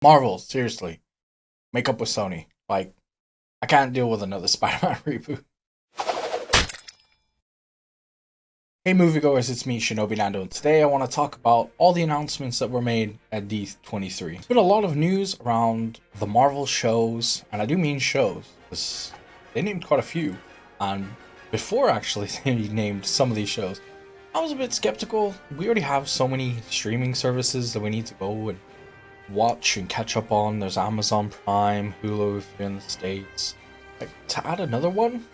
Marvel, seriously, make up with Sony. Like, I can't deal with another Spider-Man reboot. Hey moviegoers, it's me, Shinobi Nando, and today I want to talk about all the announcements that were made at D23. There's been a lot of news around the Marvel shows, and I do mean shows, because they named quite a few, and before actually they named some of these shows, I was a bit skeptical. We already have so many streaming services that we need to go and watch and catch up on. There's Amazon Prime, Hulu if you're in the States. Like, to add another one?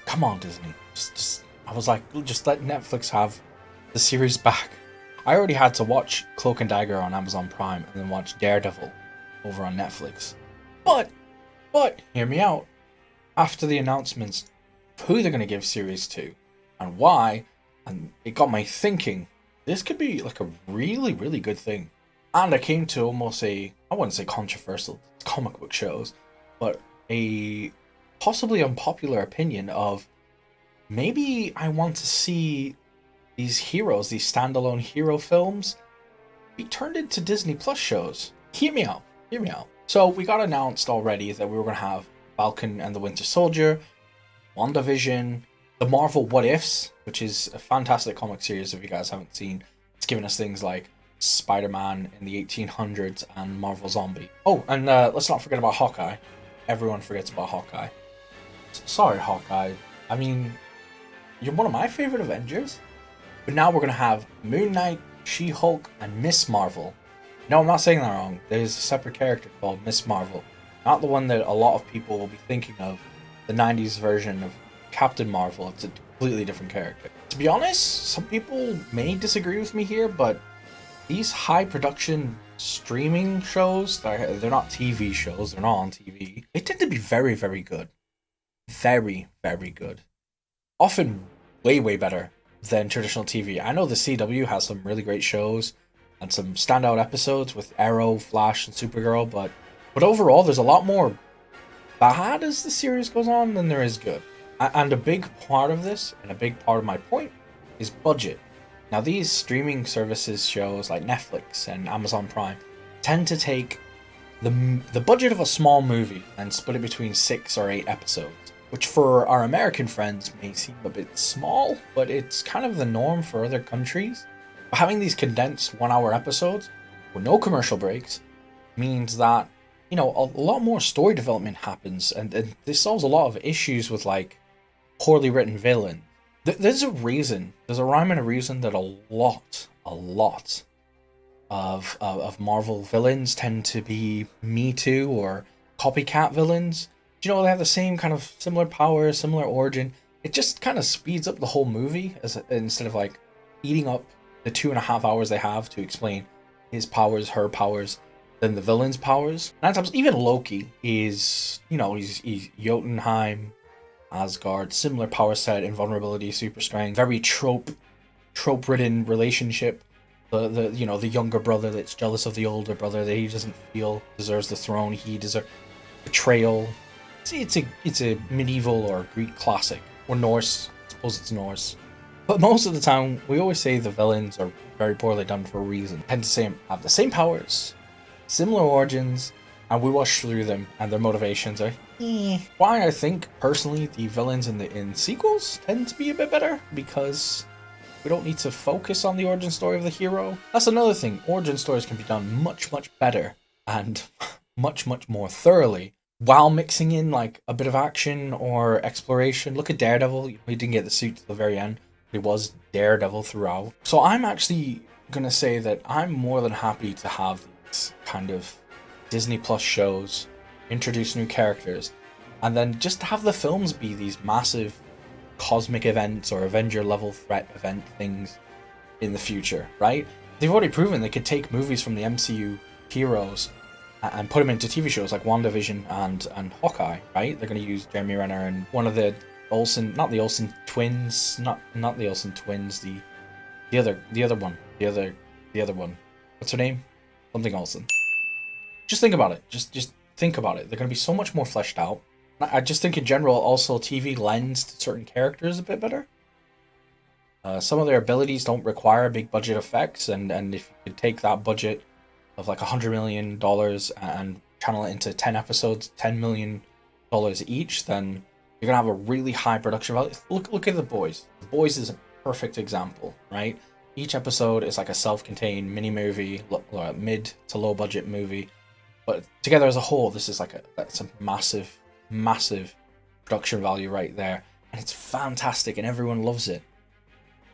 Come on, Disney. I was like, just let Netflix have the series back. I already had to watch Cloak and Dagger on Amazon Prime and then watch Daredevil over on Netflix. But, hear me out. After the announcements of who they're going to give series to and why, and it got my thinking, this could be like a really, really good thing. And I came to almost I wouldn't say controversial, comic book shows, but a possibly unpopular opinion of maybe I want to see these heroes, these standalone hero films, be turned into Disney Plus shows. Hear me out. So we got announced already that we were going to have Falcon and the Winter Soldier, WandaVision, the Marvel What Ifs, which is a fantastic comic series if you guys haven't seen. It's given us things like Spider-Man in the 1800s and Marvel Zombie. Oh, and let's not forget about Hawkeye. Everyone forgets about Hawkeye. Sorry, Hawkeye. I mean, you're one of my favorite Avengers. But now we're going to have Moon Knight, She-Hulk, and Miss Marvel. No, I'm not saying that wrong. There's a separate character called Miss Marvel. Not the one that a lot of people will be thinking of. The 90s version of Captain Marvel. It's a completely different character. To be honest, some people may disagree with me here, but these high production streaming shows, they're not TV shows, they're not on TV, they tend to be very, very good. Very, very good. Often way, way better than traditional TV. I know the CW has some really great shows and some standout episodes with Arrow, Flash, and Supergirl, but overall there's a lot more bad as the series goes on than there is good. And a big part of this, and a big part of my point, is budget. Now, these streaming services shows like Netflix and Amazon Prime tend to take the budget of a small movie and split it between 6 or 8 episodes, which for our American friends may seem a bit small, but it's kind of the norm for other countries. But having these condensed 1-hour episodes with no commercial breaks means that, you know, a lot more story development happens, and this solves a lot of issues with like poorly written villains. There's a rhyme and a reason that a lot of Marvel villains tend to be Me Too or copycat villains. You know, they have the same kind of similar power, similar origin. It just kind of speeds up the whole movie instead of like eating up the 2.5 hours they have to explain his powers, her powers, than the villain's powers. 9 times, even Loki is, you know, he's Jotunheim, Asgard, similar power set, invulnerability, super strength, very trope-ridden relationship. The you know, the younger brother that's jealous of the older brother that he doesn't feel deserves the throne. He deserves betrayal. It's a medieval or Greek classic, or Norse. I suppose it's Norse. But most of the time, we always say the villains are very poorly done for a reason. Tend to have the same powers, similar origins, and we rush through them, and their motivations are Why I think, personally, the villains in sequels tend to be a bit better, because we don't need to focus on the origin story of the hero. That's another thing. Origin stories can be done much, much better, and much, much more thoroughly, while mixing in, like, a bit of action or exploration. Look at Daredevil. He didn't get the suit to the very end. He was Daredevil throughout. So I'm actually gonna say that I'm more than happy to have these kind of Disney Plus shows, introduce new characters, and then just have the films be these massive cosmic events or Avenger level threat event things in the future, right? They've already proven they could take movies from the MCU heroes and put them into TV shows like WandaVision and Hawkeye, right? They're going to use Jeremy Renner and one of the not the Olsen twins, not the Olsen twins, the other one. What's her name? Something Olsen. Just think about it. Just think about it. They're going to be so much more fleshed out. I just think in general, also TV lends to certain characters a bit better. Some of their abilities don't require big budget effects, and if you could take that budget of like $100 million and channel it into 10 episodes, $10 million each, then you're gonna have a really high production value. Look at The Boys. The Boys is a perfect example, right? Each episode is like a self-contained mini movie, mid to low budget movie, but together as a whole, this is like that's a massive, massive production value right there, and it's fantastic, and everyone loves it.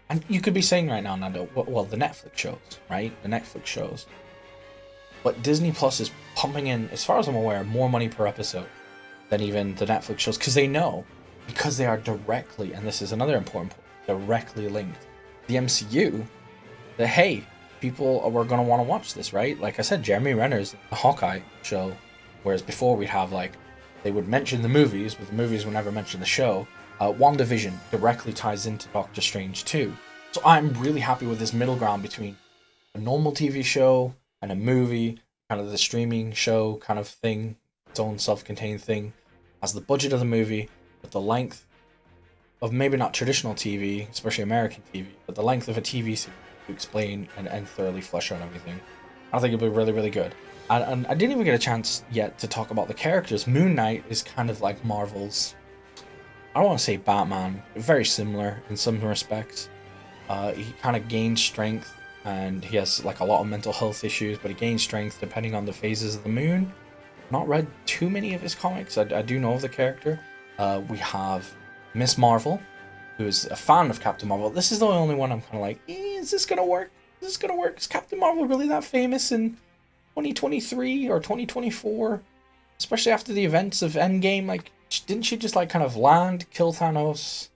And you could be saying right now, Nando, well, the Netflix shows, right? The Netflix shows. But Disney Plus is pumping in, as far as I'm aware, more money per episode than even the Netflix shows, because they know, because they are directly, and this is another important point, directly linked to the MCU, that hey, people were going to want to watch this, right? Like I said, Jeremy Renner's the Hawkeye show, whereas before we'd have like, they would mention the movies, but the movies would never mention the show. WandaVision directly ties into Doctor Strange too. So I'm really happy with this middle ground between a normal TV show and a movie, kind of the streaming show kind of thing, its own self-contained thing, has the budget of the movie, but the length of maybe not traditional TV, especially American TV, but the length of a TV series to explain and thoroughly flesh out everything. I think it'll be really, really good. And I didn't even get a chance yet to talk about the characters. Moon Knight is kind of like Marvel's, I don't want to say Batman, very similar in some respects. He kind of gains strength, and he has like a lot of mental health issues, but he gains strength depending on the phases of the moon. Not read too many of his comics. I do know of the character. We have Miss Marvel, who is a fan of Captain Marvel. This is the only one I'm kind of like, is this gonna work? Is this gonna work? Is Captain Marvel really that famous in 2023 or 2024? Especially after the events of Endgame, like, didn't she just like kind of land, kill Thanos,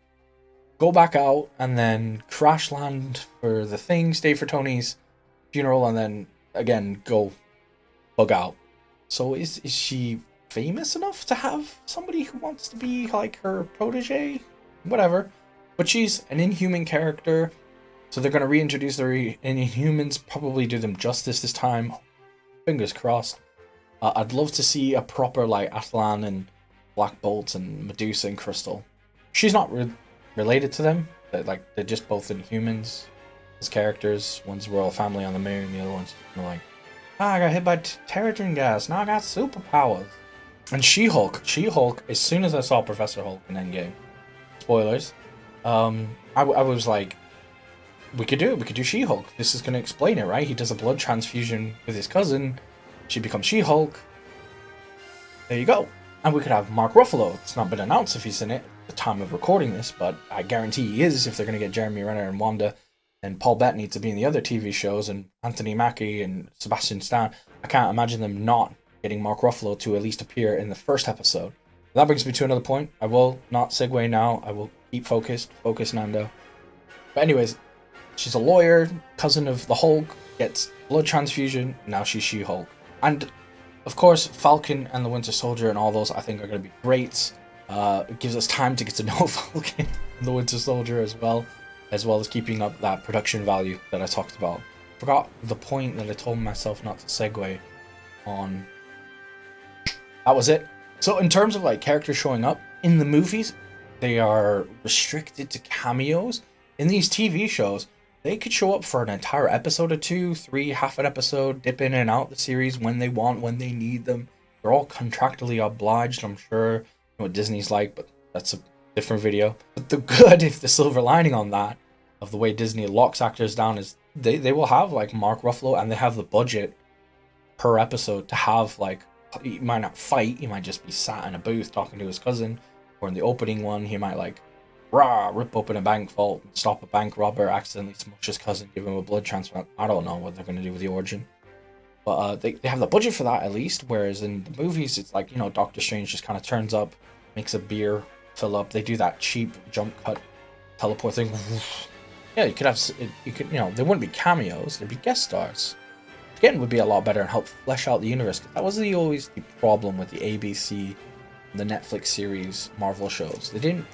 go back out, and then crash land for the thing, stay for Tony's funeral, and then again go bug out? So is she famous enough to have somebody who wants to be like her protege? Whatever. But she's an Inhuman character, so they're going to reintroduce the Inhumans, probably do them justice this time. Fingers crossed. I'd love to see a proper like Atlan and Black Bolt and Medusa and Crystal. She's not related to them. They're just both Inhumans as characters. One's royal family on the moon, the other one's like, I got hit by Terrigen gas, now I got superpowers. And She-Hulk. She-Hulk, as soon as I saw Professor Hulk in Endgame, spoilers, I was like, we could do it. We could do She-Hulk. This is going to explain it, right? He does a blood transfusion with his cousin. She becomes She-Hulk. There you go. And we could have Mark Ruffalo. It's not been announced if he's in it at the time of recording this, but I guarantee he is if they're going to get Jeremy Renner and Wanda and Paul Bettany to be in the other TV shows, and Anthony Mackie and Sebastian Stan. I can't imagine them not getting Mark Ruffalo to at least appear in the first episode. That brings me to another point. I will not segue now. I will keep focused. Focus, Nando. But anyways, she's a lawyer, cousin of the Hulk, gets blood transfusion, now she's She-Hulk. And, of course, Falcon and the Winter Soldier and all those I think are going to be great. It gives us time to get to know Falcon and the Winter Soldier as well as keeping up that production value that I talked about. Forgot the point that I told myself not to segue on. That was it. So in terms of like characters showing up in the movies, they are restricted to cameos. In these TV shows, they could show up for an entire episode or 2, 3, half an episode, dip in and out the series when they want, when they need them. They're all contractually obliged, I'm sure. You know what Disney's like, but that's a different video. But the good, if the silver lining on that, of the way Disney locks actors down, is they will have like Mark Ruffalo, and they have the budget per episode to have like, he might not fight, he might just be sat in a booth talking to his cousin, or in the opening one, he might like rip open a bank vault, stop a bank robber, accidentally smush his cousin, give him a blood transplant. I don't know what they're going to do with the origin. But they have the budget for that at least, whereas in the movies, it's like, you know, Doctor Strange just kind of turns up, makes a beer, fill up. They do that cheap jump cut teleport thing. Yeah, you could, you know, there wouldn't be cameos, there'd be guest stars. Again, would be a lot better and help flesh out the universe. That was always the problem with the ABC, the Netflix series, Marvel shows. They didn't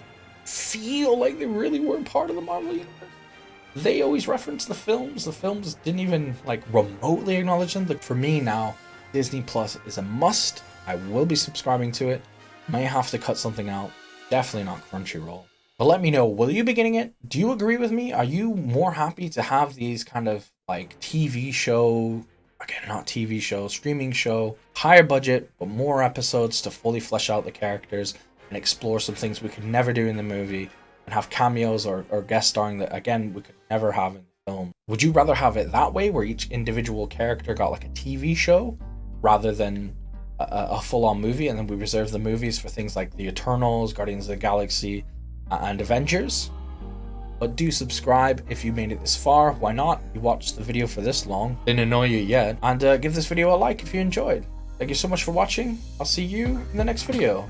feel like they really were part of the Marvel universe. They always referenced the films. The films didn't even like remotely acknowledge them. But for me now, Disney Plus is a must. I will be subscribing to it. May have to cut something out. Definitely not Crunchyroll. But let me know, will you be getting it? Do you agree with me? Are you more happy to have these kind of like TV show again, not TV show, streaming show, higher budget, but more episodes to fully flesh out the characters and explore some things we could never do in the movie, and have cameos or guest starring that, again, we could never have in the film. Would you rather have it that way, where each individual character got like a TV show rather than a full-on movie, and then we reserve the movies for things like the Eternals, Guardians of the Galaxy, and Avengers? But do subscribe if you made it this far. Why not? You watched the video for this long, didn't annoy you yet. And give this video a like if you enjoyed. Thank you so much for watching. I'll see you in the next video.